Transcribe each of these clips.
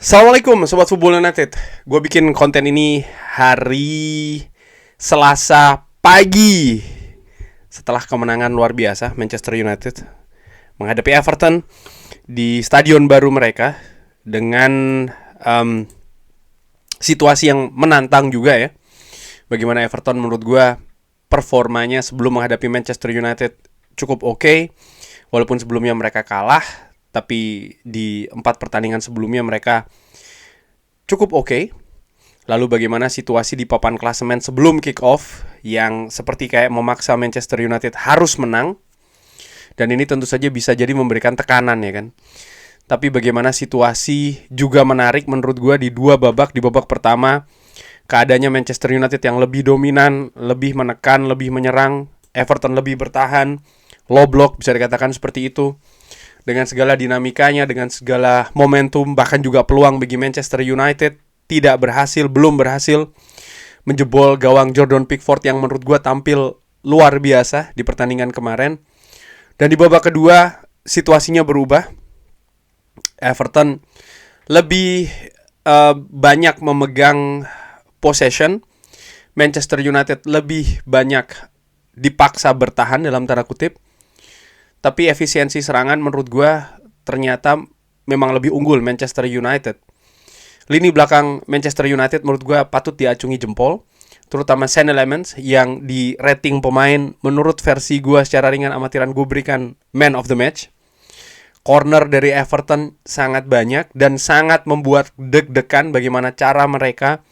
Assalamualaikum Sobat Football United. Gue bikin konten ini hari Selasa pagi setelah kemenangan luar biasa Manchester United menghadapi Everton di stadion baru mereka dengan situasi yang menantang juga ya. Bagaimana Everton menurut gue performanya sebelum menghadapi Manchester United cukup oke. Walaupun sebelumnya mereka kalah, tapi di 4 pertandingan sebelumnya mereka cukup oke. Lalu bagaimana situasi di papan klasemen sebelum kick off yang seperti kayak memaksa Manchester United harus menang. Dan ini tentu saja bisa jadi memberikan tekanan ya kan. Tapi bagaimana situasi juga menarik menurut gue di dua babak. Di babak pertama keadaannya Manchester United yang lebih dominan, lebih menekan, lebih menyerang. Everton lebih bertahan, low block bisa dikatakan seperti itu. Dengan segala dinamikanya, dengan segala momentum, bahkan juga peluang bagi Manchester United, belum berhasil menjebol gawang Jordan Pickford yang menurut gue tampil luar biasa di pertandingan kemarin. Dan di babak kedua, situasinya berubah. Everton lebih banyak memegang possession. Manchester United lebih banyak dipaksa bertahan dalam tanda kutip. Tapi efisiensi serangan menurut gue ternyata memang lebih unggul Manchester United. Lini belakang Manchester United menurut gue patut diacungi jempol. Terutama Sean Lemans yang di rating pemain menurut versi gue secara ringan amatiran gue berikan man of the match. Corner dari Everton sangat banyak dan sangat membuat deg-degan bagaimana cara mereka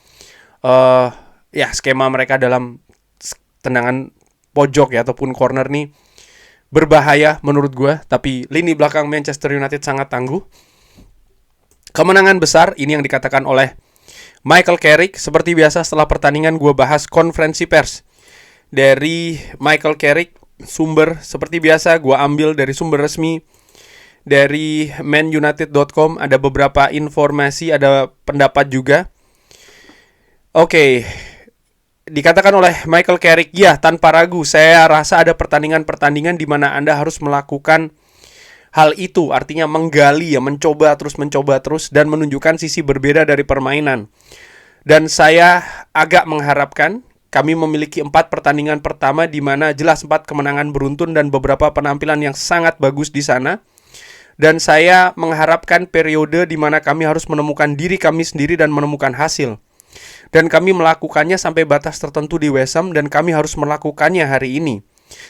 skema mereka dalam tendangan pojok ya ataupun corner nih berbahaya menurut gue. Tapi lini belakang Manchester United sangat tangguh. Kemenangan besar ini yang dikatakan oleh Michael Carrick. Seperti biasa setelah pertandingan gue bahas konferensi pers dari Michael Carrick. Sumber seperti biasa gue ambil dari sumber resmi dari manunited.com. Ada beberapa informasi, ada pendapat juga. Oke. Dikatakan oleh Michael Carrick, ya tanpa ragu saya rasa ada pertandingan-pertandingan di mana Anda harus melakukan hal itu. Artinya menggali ya, mencoba terus dan menunjukkan sisi berbeda dari permainan. Dan saya agak mengharapkan kami memiliki 4 pertandingan pertama di mana jelas 4 kemenangan beruntun dan beberapa penampilan yang sangat bagus di sana. Dan saya mengharapkan periode di mana kami harus menemukan diri kami sendiri dan menemukan hasil. Dan kami melakukannya sampai batas tertentu di West Ham dan kami harus melakukannya hari ini.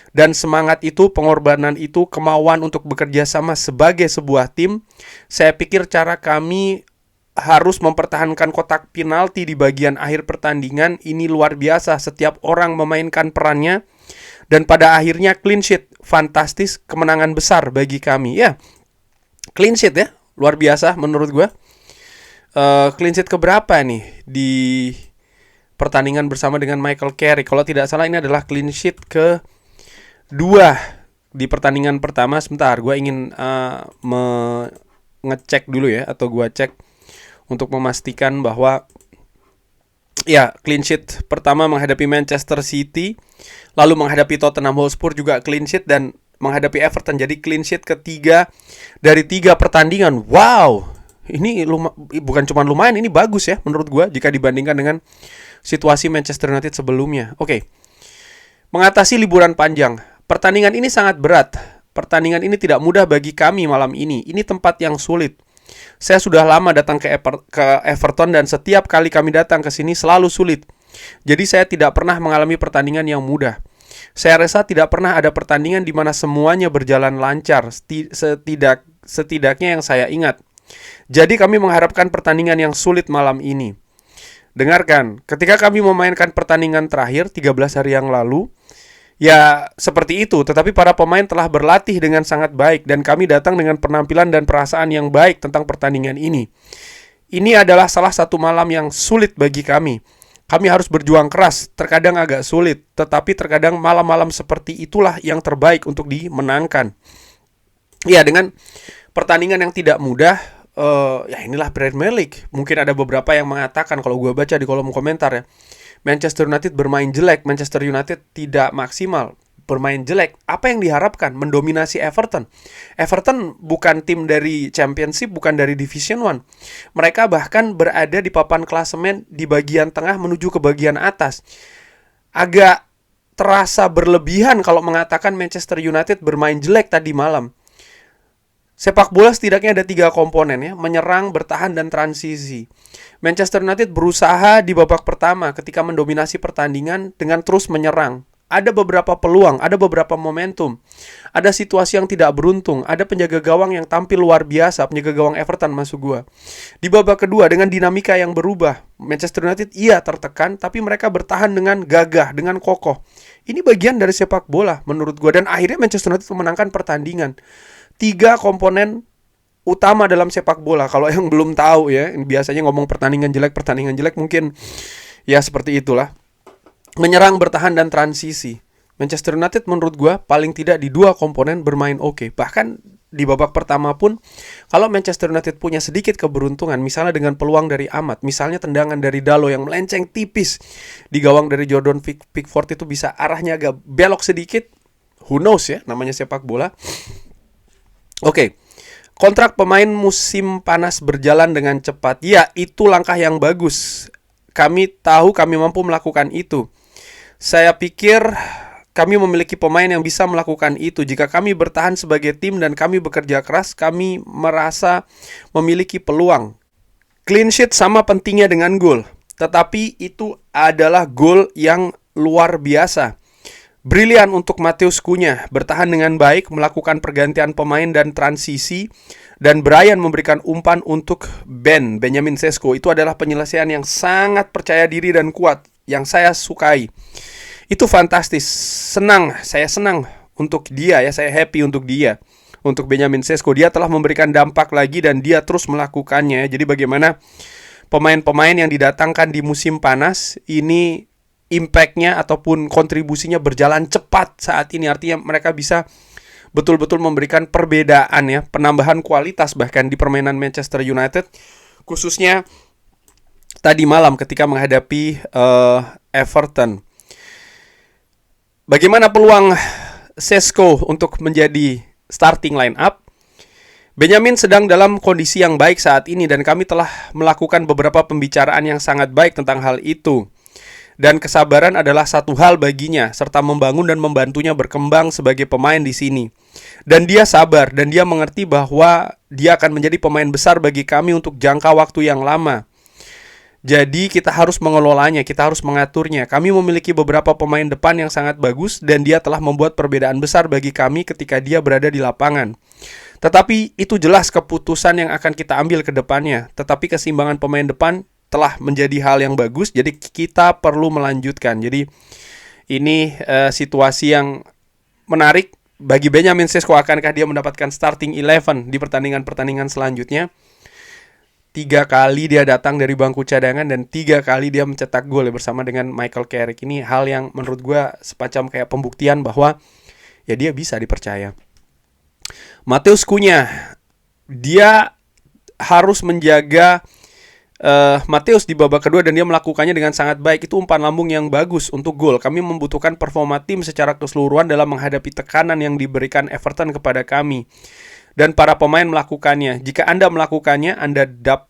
Dan semangat itu, pengorbanan itu, kemauan untuk bekerja sama sebagai sebuah tim, saya pikir cara kami harus mempertahankan kotak penalti di bagian akhir pertandingan ini luar biasa. Setiap orang memainkan perannya dan pada akhirnya clean sheet. Fantastis, kemenangan besar bagi kami. Ya, clean sheet ya, luar biasa menurut gue. Clean sheet keberapa nih di pertandingan bersama dengan Michael Carrick? Kalau tidak salah ini adalah clean sheet kedua di pertandingan pertama. Sebentar, gue ingin ngecek dulu ya, atau gue cek untuk memastikan bahwa ya, clean sheet pertama menghadapi Manchester City, lalu menghadapi Tottenham Hotspur juga clean sheet, dan menghadapi Everton jadi clean sheet ketiga dari 3 pertandingan. Wow, ini bukan cuma lumayan, ini bagus ya menurut gue jika dibandingkan dengan situasi Manchester United sebelumnya. Oke. Mengatasi liburan panjang. Pertandingan ini sangat berat. Pertandingan ini tidak mudah bagi kami malam ini. Ini tempat yang sulit. Saya sudah lama datang ke Everton dan setiap kali kami datang ke sini selalu sulit. Jadi saya tidak pernah mengalami pertandingan yang mudah. Saya rasa tidak pernah ada pertandingan di mana semuanya berjalan lancar, setidaknya yang saya ingat. Jadi kami mengharapkan pertandingan yang sulit malam ini. Dengarkan, ketika kami memainkan pertandingan terakhir 13 hari yang lalu, ya seperti itu, tetapi para pemain telah berlatih dengan sangat baik dan kami datang dengan penampilan dan perasaan yang baik tentang pertandingan ini. Ini adalah salah satu malam yang sulit bagi kami. Kami harus berjuang keras, terkadang agak sulit, tetapi terkadang malam-malam seperti itulah yang terbaik untuk dimenangkan. Ya, dengan pertandingan yang tidak mudah, ya inilah Premier League. Mungkin ada beberapa yang mengatakan, kalau gue baca di kolom komentar ya, Manchester United bermain jelek, Manchester United tidak maksimal. bermain jelek. Apa yang diharapkan? Mendominasi Everton. Everton bukan tim dari Championship, bukan dari Division 1. Mereka bahkan berada di papan klasemen di bagian tengah menuju ke bagian atas. Agak terasa berlebihan kalau mengatakan Manchester United bermain jelek tadi malam. Sepak bola setidaknya ada 3 komponen ya, menyerang, bertahan, dan transisi. Manchester United berusaha di babak pertama ketika mendominasi pertandingan dengan terus menyerang. Ada beberapa peluang, ada beberapa momentum. Ada situasi yang tidak beruntung, ada penjaga gawang yang tampil luar biasa, penjaga gawang Everton masuk gua. Di babak kedua dengan dinamika yang berubah, Manchester United iya tertekan, tapi mereka bertahan dengan gagah, dengan kokoh. Ini bagian dari sepak bola menurut gua, dan akhirnya Manchester United memenangkan pertandingan. 3 komponen utama dalam sepak bola. Kalau yang belum tahu ya, biasanya ngomong pertandingan jelek mungkin ya seperti itulah. Menyerang, bertahan, dan transisi. Manchester United menurut gue paling tidak di 2 komponen bermain oke. Bahkan di babak pertama pun, kalau Manchester United punya sedikit keberuntungan, misalnya dengan peluang dari Ahmad, misalnya tendangan dari Dalot yang melenceng tipis di gawang dari Jordan Pickford itu bisa arahnya agak belok sedikit, who knows ya, namanya sepak bola. Oke, kontrak pemain musim panas berjalan dengan cepat. Ya, itu langkah yang bagus. Kami tahu kami mampu melakukan itu. Saya pikir kami memiliki pemain yang bisa melakukan itu. Jika kami bertahan sebagai tim dan kami bekerja keras, kami merasa memiliki peluang. Clean sheet sama pentingnya dengan gol. Tetapi itu adalah gol yang luar biasa. Brilian untuk Matheus Cunha, bertahan dengan baik, melakukan pergantian pemain dan transisi, dan Brian memberikan umpan untuk Benjamin Sesko. Itu adalah penyelesaian yang sangat percaya diri dan kuat, yang saya sukai. Itu fantastis, saya senang untuk dia ya, saya happy untuk dia. Untuk Benjamin Sesko, dia telah memberikan dampak lagi dan dia terus melakukannya. Jadi bagaimana pemain-pemain yang didatangkan di musim panas ini impact-nya ataupun kontribusinya berjalan cepat saat ini. Artinya mereka bisa betul-betul memberikan perbedaan ya, penambahan kualitas bahkan di permainan Manchester United, khususnya tadi malam ketika menghadapi Everton. Bagaimana peluang Sesko untuk menjadi starting line up? Benjamin sedang dalam kondisi yang baik saat ini dan kami telah melakukan beberapa pembicaraan yang sangat baik tentang hal itu. Dan kesabaran adalah satu hal baginya, serta membangun dan membantunya berkembang sebagai pemain di sini. Dan dia sabar, dan dia mengerti bahwa dia akan menjadi pemain besar bagi kami untuk jangka waktu yang lama. Jadi kita harus mengelolanya, kita harus mengaturnya. Kami memiliki beberapa pemain depan yang sangat bagus, dan dia telah membuat perbedaan besar bagi kami ketika dia berada di lapangan. Tetapi itu jelas keputusan yang akan kita ambil ke depannya. Tetapi keseimbangan pemain depan telah menjadi hal yang bagus, jadi kita perlu melanjutkan. Jadi ini situasi yang menarik bagi Benjamin Sesko. Akankah dia mendapatkan starting 11 di pertandingan-pertandingan selanjutnya? 3 kali dia datang dari bangku cadangan dan 3 kali dia mencetak gol ya, bersama dengan Michael Carrick. Ini hal yang menurut gue semacam kayak pembuktian bahwa ya dia bisa dipercaya. Matheus Cunha, dia harus menjaga Matheus di babak kedua dan dia melakukannya dengan sangat baik. Itu umpan lambung yang bagus untuk gol. Kami membutuhkan performa tim secara keseluruhan dalam menghadapi tekanan yang diberikan Everton kepada kami. Dan para pemain melakukannya. Jika Anda melakukannya, Anda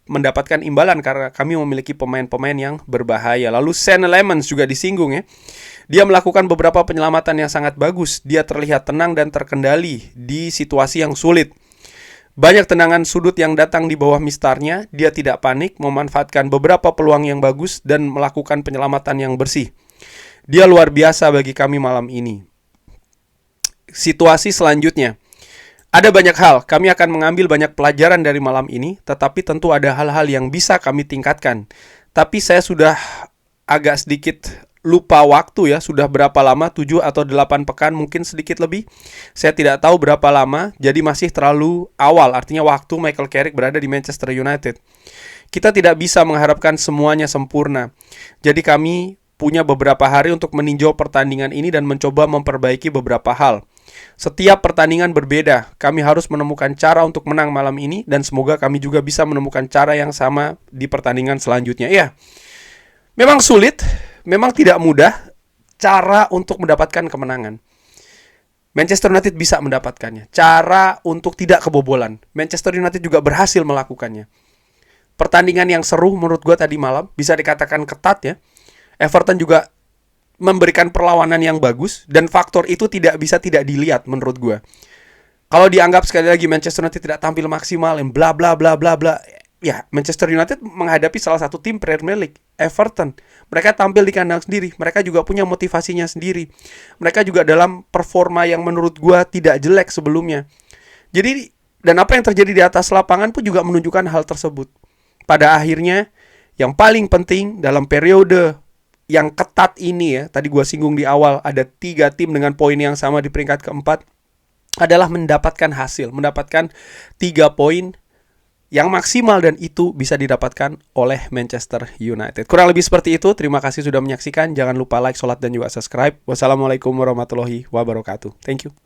mendapatkan imbalan karena kami memiliki pemain-pemain yang berbahaya. Lalu Sean Lemans juga disinggung ya. Dia melakukan beberapa penyelamatan yang sangat bagus. Dia terlihat tenang dan terkendali di situasi yang sulit. Banyak tendangan sudut yang datang di bawah mistarnya, dia tidak panik, memanfaatkan beberapa peluang yang bagus dan melakukan penyelamatan yang bersih. Dia luar biasa bagi kami malam ini. Situasi selanjutnya. Ada banyak hal, kami akan mengambil banyak pelajaran dari malam ini, tetapi tentu ada hal-hal yang bisa kami tingkatkan. Tapi saya sudah agak sedikit lupa waktu ya, sudah berapa lama, 7 atau 8 pekan, mungkin sedikit lebih. Saya tidak tahu berapa lama, jadi masih terlalu awal, artinya waktu Michael Carrick berada di Manchester United. Kita tidak bisa mengharapkan semuanya sempurna. Jadi kami punya beberapa hari untuk meninjau pertandingan ini dan mencoba memperbaiki beberapa hal. Setiap pertandingan berbeda, kami harus menemukan cara untuk menang malam ini, dan semoga kami juga bisa menemukan cara yang sama di pertandingan selanjutnya. Ya, memang sulit, memang tidak mudah cara untuk mendapatkan kemenangan. Manchester United bisa mendapatkannya. Cara untuk tidak kebobolan, Manchester United juga berhasil melakukannya. Pertandingan yang seru menurut gue tadi malam, bisa dikatakan ketat ya. Everton juga memberikan perlawanan yang bagus, dan faktor itu tidak bisa tidak dilihat menurut gue. Kalau dianggap sekali lagi Manchester United tidak tampil maksimal, yang bla bla bla bla bla, ya Manchester United menghadapi salah satu tim Premier League, Everton. Mereka tampil di kandang sendiri, mereka juga punya motivasinya sendiri. Mereka juga dalam performa yang menurut gue tidak jelek sebelumnya. Jadi, dan apa yang terjadi di atas lapangan pun juga menunjukkan hal tersebut. Pada akhirnya, yang paling penting dalam periode yang ketat ini ya, tadi gue singgung di awal, ada 3 tim dengan poin yang sama di peringkat keempat, adalah mendapatkan hasil, mendapatkan 3 poin yang maksimal, dan itu bisa didapatkan oleh Manchester United. Kurang lebih seperti itu. Terima kasih sudah menyaksikan. Jangan lupa like, sholat, dan juga subscribe. Wassalamualaikum warahmatullahi wabarakatuh. Thank you.